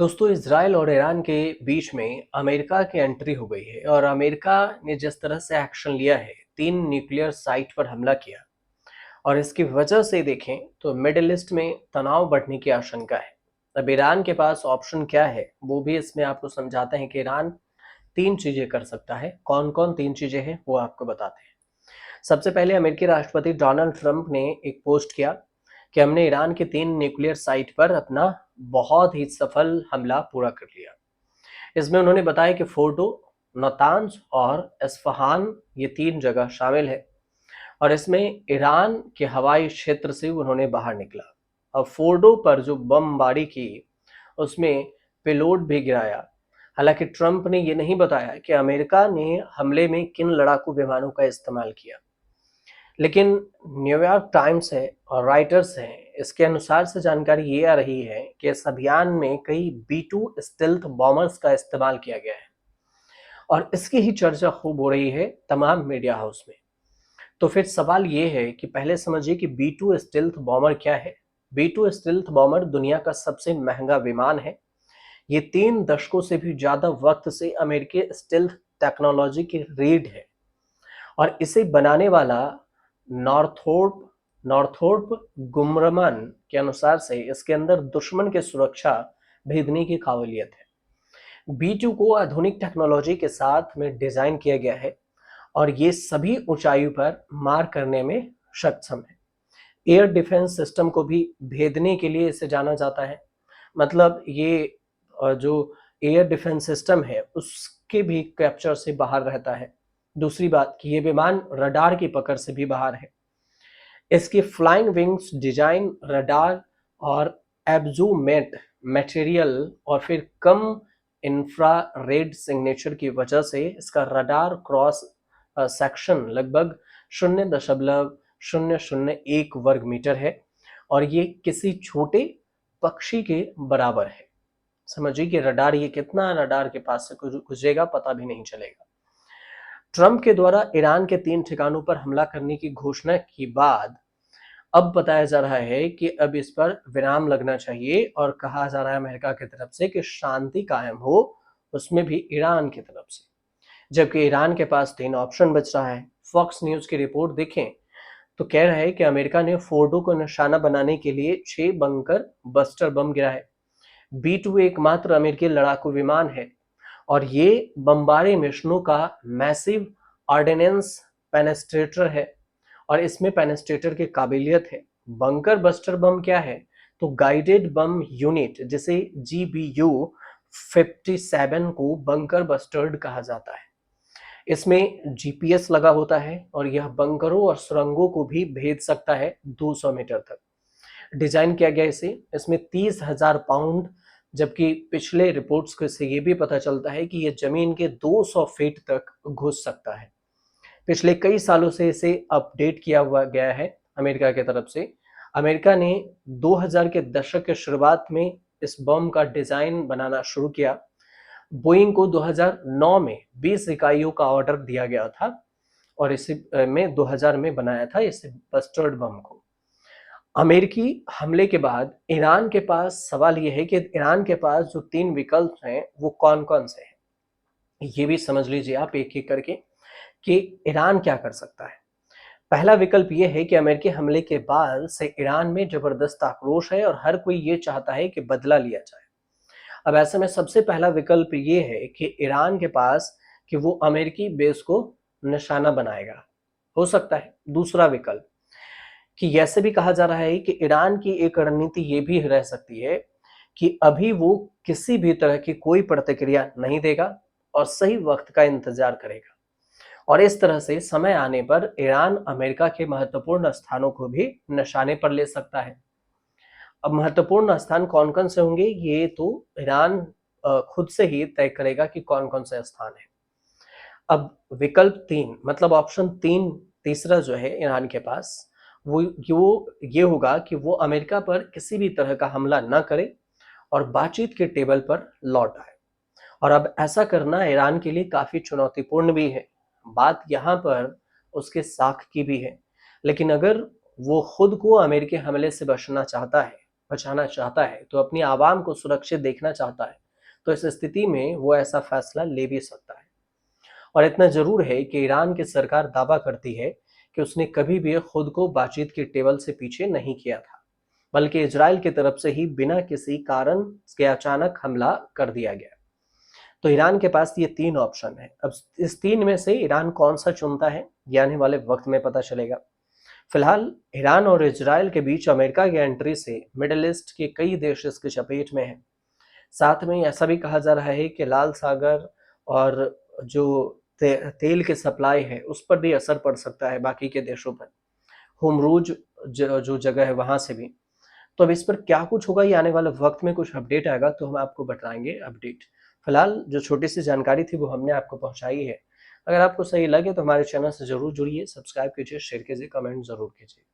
दोस्तों, इजराइल और ईरान के बीच में अमेरिका की एंट्री हो गई है और अमेरिका ने जिस तरह से एक्शन लिया है, 3 न्यूक्लियर साइट पर हमला किया और इसकी वजह से देखें तो मिडिल ईस्ट में तनाव बढ़ने की आशंका है। अब ईरान के पास ऑप्शन क्या है, वो भी इसमें आपको समझाते हैं कि ईरान 3 चीजें कर सकता है। कौन कौन 3 चीजें हैं वो आपको बताते हैं। सबसे पहले अमेरिकी राष्ट्रपति डोनाल्ड ट्रंप ने एक पोस्ट किया कि हमने ईरान के 3 न्यूक्लियर साइट पर अपना बहुत ही सफल हमला पूरा कर लिया। इसमें उन्होंने बताया कि फोर्डो, नातांज और एस्फहान ये 3 जगह शामिल है और इसमें ईरान के हवाई क्षेत्र से उन्होंने बाहर निकला। अब फोर्डो पर जो बमबारी की उसमें पेलोड भी गिराया। हालांकि ट्रंप ने ये नहीं बताया कि अमेरिका ने हमले में किन लड़ाकू विमानों का इस्तेमाल किया। लेकिन न्यूयॉर्क टाइम्स है और राइटर्स हैं, इसके अनुसार से जानकारी ये आ रही है कि इस अभियान में कई B-2 स्टेल्थ बॉम्बर्स का इस्तेमाल किया गया है और इसकी ही चर्चा खूब हो रही है तमाम मीडिया हाउस में। तो फिर सवाल ये है कि पहले समझिए कि B-2 स्टेल्थ बॉम्बर क्या है। B-2 स्टेल्थ बॉम्बर दुनिया का सबसे महंगा विमान है। ये 3 दशकों से भी ज्यादा वक्त से अमेरिकी स्टेल्थ टेक्नोलॉजी की रीढ़ है और इसे बनाने वाला नॉर्थोर्प नॉर्थोर्प गुमरमन के अनुसार से इसके अंदर दुश्मन की सुरक्षा भेदने की काबिलियत है। B-2 को आधुनिक टेक्नोलॉजी के साथ में डिजाइन किया गया है और ये सभी ऊंचाई पर मार करने में सक्षम है। एयर डिफेंस सिस्टम को भी भेदने के लिए इसे जाना जाता है। मतलब ये जो एयर डिफेंस सिस्टम है उसके भी कैप्चर से बाहर रहता है। दूसरी बात कि ये विमान रडार की पकड़ से भी बाहर है। इसकी फ्लाइंग विंग्स डिजाइन रडार और एब्जूमेट मटेरियल और फिर कम इंफ्रारेड सिग्नेचर की वजह से इसका रडार क्रॉस सेक्शन लगभग 0.001 वर्ग मीटर है और ये किसी छोटे पक्षी के बराबर है। समझिए कि रडार ये कितना रडार के पास से गुजरेगा पता भी नहीं चलेगा। ट्रंप के द्वारा ईरान के 3 ठिकानों पर हमला करने की घोषणा के बाद अब बताया जा रहा है कि अब इस पर विराम लगना चाहिए और कहा जा रहा है अमेरिका की तरफ से कि शांति कायम हो, उसमें भी ईरान की तरफ से। जबकि ईरान के पास 3 ऑप्शन बच रहा है। फॉक्स न्यूज की रिपोर्ट देखें तो कह रहा है कि अमेरिका ने फोर्डो को निशाना बनाने के लिए 6 बंकर बस्टर बम गिराए। B-2 एकमात्र अमेरिकी लड़ाकू विमान है और ये बमबारी मिशनों का मैसिव ऑर्डिनेंस पेनेस्ट्रेटर है और इसमें पेनेस्ट्रेटर की काबिलियत है। बंकर बस्टर बम क्या है? तो गाइडेड बम यूनिट जिसे GBU-57 को बंकर बस्टर्ड कहा जाता है। इसमें GPS लगा होता है और यह बंकरों और सुरंगों को भी भेद सकता है 200 मीटर तक। डिजाइन किया गया इसमें 30,000 पाउंड, जबकि पिछले रिपोर्ट्स से ये भी पता चलता है कि यह जमीन के 200 फीट तक घुस सकता है। पिछले कई सालों से इसे अपडेट किया हुआ गया है अमेरिका की तरफ से। अमेरिका ने 2000 के दशक के शुरुआत में इस बम का डिजाइन बनाना शुरू किया। बोइंग को 2009 में 20 इकाइयों का ऑर्डर दिया गया था और इसे में 2000 में बनाया था इस बस्टर्ड बम को। अमेरिकी हमले के बाद ईरान के पास सवाल यह है कि ईरान के पास जो 3 विकल्प हैं वो कौन कौन से हैं, ये भी समझ लीजिए आप एक एक करके कि ईरान क्या कर सकता है। पहला विकल्प ये है कि अमेरिकी हमले के बाद से ईरान में जबरदस्त आक्रोश है और हर कोई ये चाहता है कि बदला लिया जाए। अब ऐसे में सबसे पहला विकल्प ये है कि ईरान के पास कि वो अमेरिकी बेस को निशाना बनाएगा, हो सकता है। दूसरा विकल्प कि ऐसे भी कहा जा रहा है कि ईरान की एक रणनीति ये भी रह सकती है कि अभी वो किसी भी तरह की कोई प्रतिक्रिया नहीं देगा और सही वक्त का इंतजार करेगा और इस तरह से समय आने पर ईरान अमेरिका के महत्वपूर्ण स्थानों को भी निशाने पर ले सकता है। अब महत्वपूर्ण स्थान कौन कौन से होंगे ये तो ईरान खुद से ही तय करेगा कि कौन कौन से स्थान है। अब विकल्प 3 मतलब ऑप्शन 3 तीसरा जो है ईरान के पास वो ये होगा कि वो अमेरिका पर किसी भी तरह का हमला न करे और बातचीत के टेबल पर लौट आए। और अब ऐसा करना ईरान के लिए काफी चुनौतीपूर्ण भी है। बात यहाँ पर उसके साख की भी है। लेकिन अगर वो खुद को अमेरिकी हमले से बचना चाहता है बचाना चाहता है, तो अपनी आवाम को सुरक्षित देखना चाहता है, तो इस स्थिति में वो ऐसा फैसला ले भी सकता है। और इतना जरूर है कि ईरान की सरकार दावा करती है कि उसने कभी भी खुद को बातचीत की टेबल से पीछे नहीं किया था, बल्कि इजराइल की तरफ से ही बिना किसी कारण के अचानक हमला कर दिया गया। तो ईरान के पास ये तीन ऑप्शन है। अब इस तीन में से ईरान कौन सा चुनता है, ये आने वाले वक्त में पता चलेगा। फिलहाल ईरान और इजराइल के बीच अमेरिका की एंट्री से मिडिल ईस्ट के कई देश इसकी चपेट में हैं। साथ में ऐसा भी कहा जा रहा है कि लाल सागर और जो तेल की सप्लाई है उस पर भी असर पड़ सकता है, बाकी के देशों पर। होमरूज जो जगह है वहां से भी। तो अब इस पर क्या कुछ होगा, ये आने वाले वक्त में कुछ अपडेट आएगा तो हम आपको बताएंगे अपडेट। फिलहाल जो छोटी सी जानकारी थी वो हमने आपको पहुंचाई है। अगर आपको सही लगे तो हमारे चैनल से जरूर जुड़िए, सब्सक्राइब कीजिए, शेयर कीजिए, कमेंट जरूर कीजिए।